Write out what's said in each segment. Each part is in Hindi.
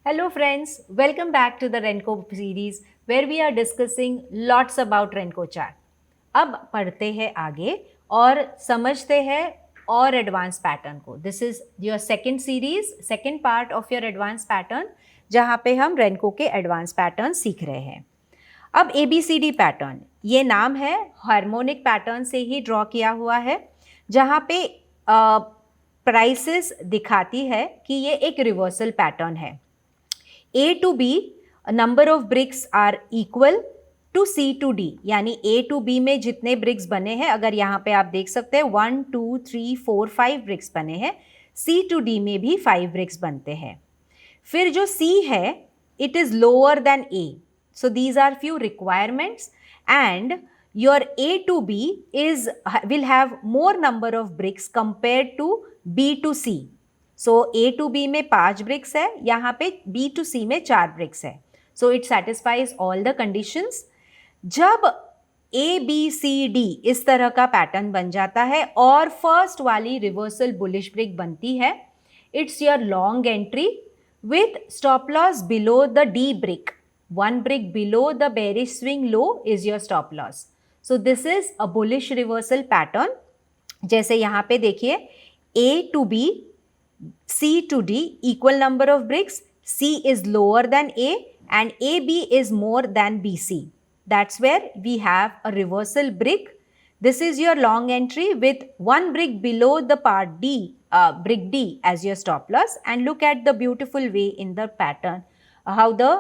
Hello friends, welcome back to the Renko series where we are discussing lots about Renko chart. अब पढ़ते हैं आगे और समझते हैं और एडवांस पैटर्न को. This is your second series, second part of your advance pattern, जहाँ पे हम रेनको के एडवांस पैटर्न सीख रहे हैं. अब ABCD पैटर्न, ये नाम है हार्मोनिक पैटर्न से ही ड्रॉ किया हुआ है, जहाँ पे प्राइसेस दिखाती है कि ये एक रिवर्सल पैटर्न है. A to B number of bricks are equal to C to D, यानी A to B में जितने ब्रिक्स बने हैं, अगर यहाँ पे आप देख सकते हैं 1 2 3 4 5 ब्रिक्स बने हैं, C to D में भी 5 ब्रिक्स बनते हैं. फिर जो C है it is lower than A, so these are few requirements and your A to B is will have more number of bricks compare to B to C. So A to B में 5 ब्रिक्स है, यहाँ पे B to C में 4 ब्रिक्स है. So it satisfies all the conditions. जब ABCD इस तरह का पैटर्न बन जाता है और फर्स्ट वाली रिवर्सल बुलिश ब्रिक बनती है, it's your long entry with stop loss below the D brick. 1 brick below the bearish swing low is your stop loss. So this is a bullish reversal pattern. जैसे यहाँ पे देखिए, A to B, C to D, equal number of bricks. C is lower than A and AB is more than BC. That's where we have a reversal brick. This is your long entry with 1 brick below the part D, brick D as your stop loss. And look at the beautiful way in the pattern, how the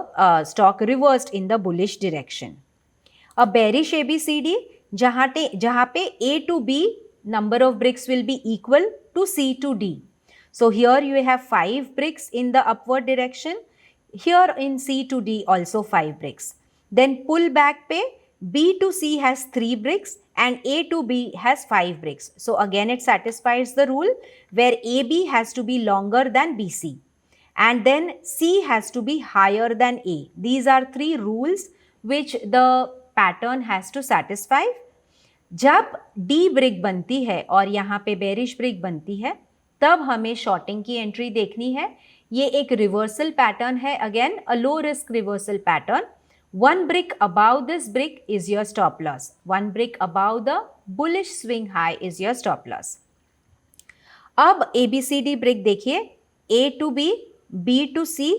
stock reversed in the bullish direction. A bearish ABCD, जहाँ पे A to B number of bricks will be equal to C to D. So here you have 5 bricks in the upward direction. Here in C to D also 5 bricks. Then pull back पे B to C has 3 bricks and A to B has 5 bricks. So again it satisfies the rule where AB has to be longer than BC and then C has to be higher than A. These are 3 rules which the pattern has to satisfy. जब D ब्रिक बनती है और यहाँ पे बेरिश ब्रिक बनती है, तब हमें शॉर्टिंग की एंट्री देखनी है. ये एक रिवर्सल पैटर्न है, again a low risk reversal pattern. 1 brick above this brick is your stop loss. 1 brick above the bullish swing high is your stop loss. अब ABCD ब्रिक देखिए, A to B, B to C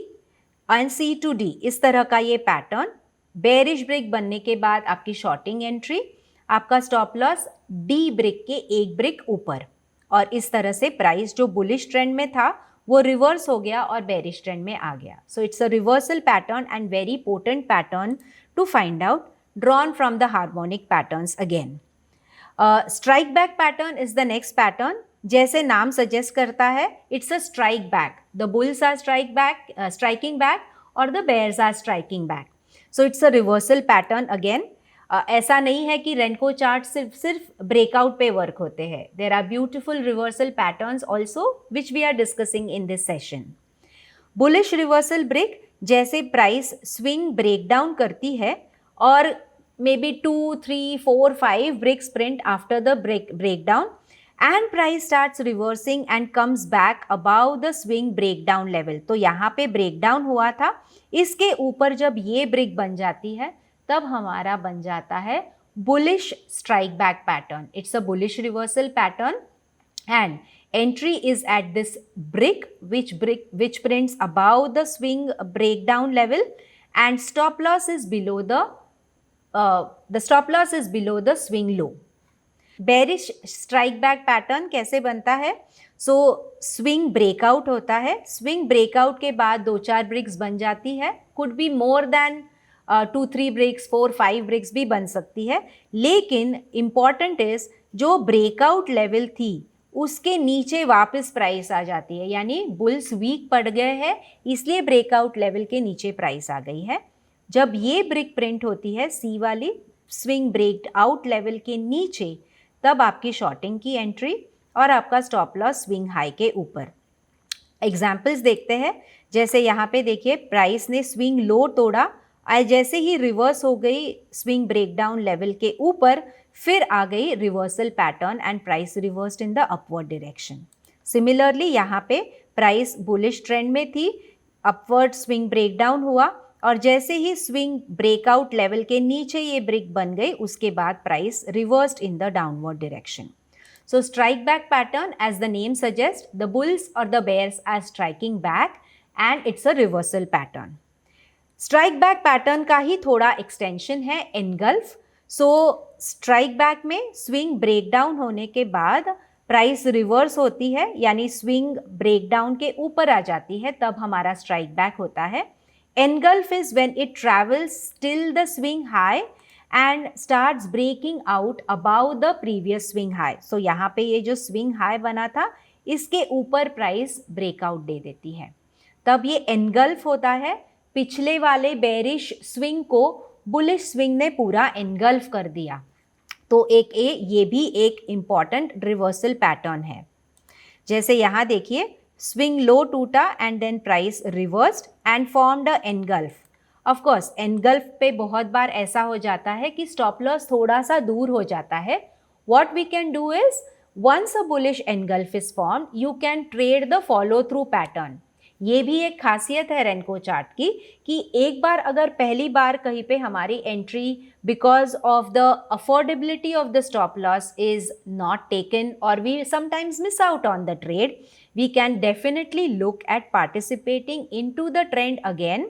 and C to D, इस तरह का ये पैटर्न. बेरिश ब्रिक बनने के बाद आपकी शॉर्टिंग एंट्री, आपका स्टॉप लॉस D ब्रिक के एक ब्रिक ऊपर, और इस तरह से प्राइस जो बुलिश ट्रेंड में था वो रिवर्स हो गया और बेरिश ट्रेंड में आ गया. So it's a reversal pattern and very potent pattern to find out, drawn from the harmonic patterns again. Strike back pattern is the next pattern. जैसे नाम सजेस्ट करता है, it's a strike back. The bulls are striking back और the bears are striking back. So it's a reversal pattern again. ऐसा नहीं है कि रेनको चार्ट सिर्फ ब्रेकआउट पे वर्क होते हैं. There are beautiful reversal patterns also which we are discussing in this session. Bullish reversal break, जैसे प्राइस स्विंग ब्रेक डाउन करती है और maybe 2 3 4 5 bricks print after the break down and price starts reversing and comes back above the swing break down level. तो यहाँ पे ब्रेक डाउन हुआ था, इसके ऊपर जब ये ब्रिक बन जाती है तब हमारा बन जाता है bullish strike back pattern. It's a bullish reversal pattern and entry is at this brick which prints above the swing breakdown level and stop loss is below the stop loss is below the swing low. Bearish strike back pattern कैसे बनता है? सो स्विंग ब्रेकआउट होता है, स्विंग ब्रेकआउट के बाद 2-4 ब्रिक्स बन जाती है, could be more than 2-3 bricks, 4-5 bricks भी बन सकती है. लेकिन इम्पॉर्टेंट इज जो ब्रेकआउट लेवल थी उसके नीचे वापस प्राइस आ जाती है, यानी बुल्स वीक पड़ गए हैं इसलिए ब्रेकआउट लेवल के नीचे प्राइस आ गई है. जब ये ब्रिक प्रिंट होती है सी वाली स्विंग ब्रेक आउट लेवल के नीचे, तब आपकी शॉर्टिंग की एंट्री और आपका स्टॉप लॉस स्विंग हाई के ऊपर. एग्जाम्पल्स देखते हैं. जैसे यहाँ पे देखिए, प्राइस ने स्विंग लो तोड़ा, जैसे ही रिवर्स हो गई स्विंग ब्रेकडाउन लेवल के ऊपर, फिर आ गई reversal pattern and price reversed in the upward direction. Similarly यहाँ पे प्राइस बुलिश ट्रेंड में थी, अपवर्ड स्विंग ब्रेकडाउन हुआ और जैसे ही स्विंग ब्रेकआउट लेवल के नीचे ये ब्रिक बन गई उसके बाद price reversed in the downward direction. So strike back pattern, as the name suggests, the bulls or the bears are striking back and it's a reversal pattern. Strike back pattern का ही थोड़ा extension है engulf. So strike back में swing breakdown होने के बाद प्राइस रिवर्स होती है, यानी स्विंग ब्रेकडाउन के ऊपर आ जाती है, तब हमारा स्ट्राइक बैक होता है. engulf is when it travels till the swing high and starts breaking out above the previous swing high. So यहाँ पे ये जो swing high बना था इसके ऊपर प्राइस ब्रेकआउट दे देती है, तब ये engulf होता है. पिछले वाले बेरिश स्विंग को बुलिश स्विंग ने पूरा engulf कर दिया, तो ये भी एक इम्पॉर्टेंट रिवर्सल पैटर्न है. जैसे यहाँ देखिए, स्विंग लो टूटा and then price reversed and formed a engulf. Of course engulf पे बहुत बार ऐसा हो जाता है कि स्टॉप लॉस थोड़ा सा दूर हो जाता है. What we can do is, once a bullish engulf is formed, you can trade the follow through pattern. ये भी एक खासियत है रेनको चार्ट की कि एक बार अगर पहली बार कहीं पे हमारी entry because of the affordability of the stop loss is not taken और we sometimes miss out on the trade, we can definitely look at participating into the trend again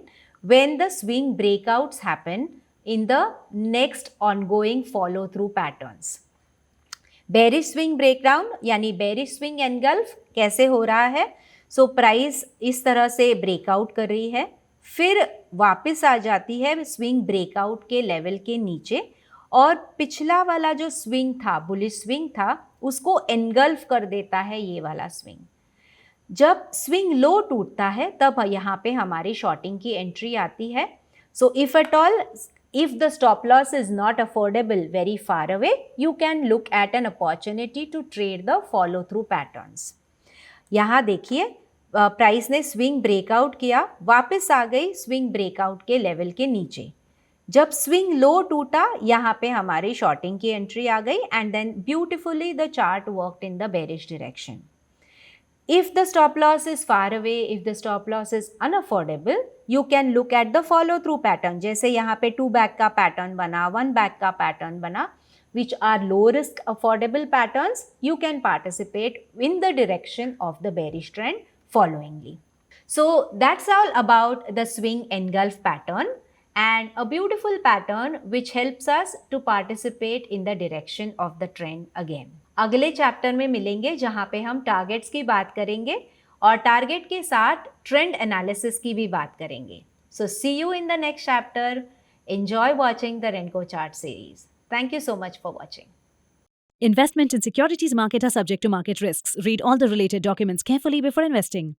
when the swing breakouts happen in the next ongoing follow through patterns. bearish swing breakdown यानी bearish swing engulf कैसे हो रहा है? सो प्राइस इस तरह से ब्रेकआउट कर रही है, फिर वापस आ जाती है स्विंग ब्रेकआउट के लेवल के नीचे और पिछला वाला जो स्विंग था, बुलिश स्विंग था, उसको एनगल्फ कर देता है ये वाला स्विंग. जब स्विंग लो टूटता है तब यहाँ पे हमारी शॉर्टिंग की एंट्री आती है. So if at all, if the stop loss is not affordable very far away, you can look at an opportunity to trade the follow through patterns. यहाँ देखिए, प्राइस ने स्विंग ब्रेकआउट किया, वापस आ गई स्विंग ब्रेकआउट के लेवल के नीचे. जब स्विंग लो टूटा यहाँ पे हमारी शॉर्टिंग की एंट्री आ गई and then beautifully the chart worked in the bearish direction. If the stop loss is far away, if the stop loss is unaffordable, you can look at the follow through pattern. जैसे यहाँ पे 2 back का पैटर्न बना, 1 back का पैटर्न बना, which are low risk affordable patterns, you can participate in the direction of the bearish trend followingly. So that's all about the swing engulf pattern, and a beautiful pattern which helps us to participate in the direction of the trend again. अगले चैप्टर में मिलेंगे जहाँ पे हम टारगेट्स की बात करेंगे और टारगेट के साथ ट्रेंड एनालिसिस की भी बात करेंगे. So see you in the next chapter. Enjoy watching the Renko chart series. Thank you so much for watching. Investment in securities market are subject to market risks. Read all the related documents carefully before investing.